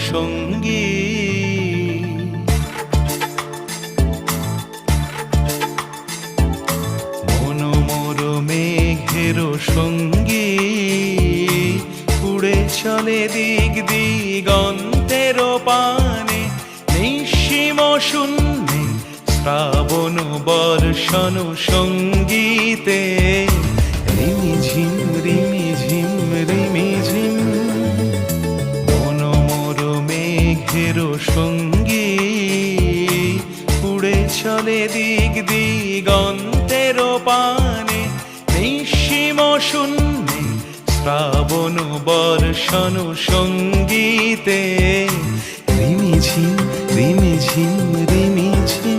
সঙ্গী। মনোমোর মেঘের সঙ্গী, উড়ে চলে দিক দিগন্তের পানে, নিঃসীম শূন্যে শ্রাবণ বর্ষণ সঙ্গীতে। রিমিঝিম রিমিঝিম রিমিঝিম, মনোমোর মেঘের সঙ্গী, উড়ে চলে দিক দিগন্তের পানে, নিঃসীম শূন্যে শ্রাবণ বর্ষণ সঙ্গীতে। রিমিঝিম রিমিঝিম রিমিঝিম।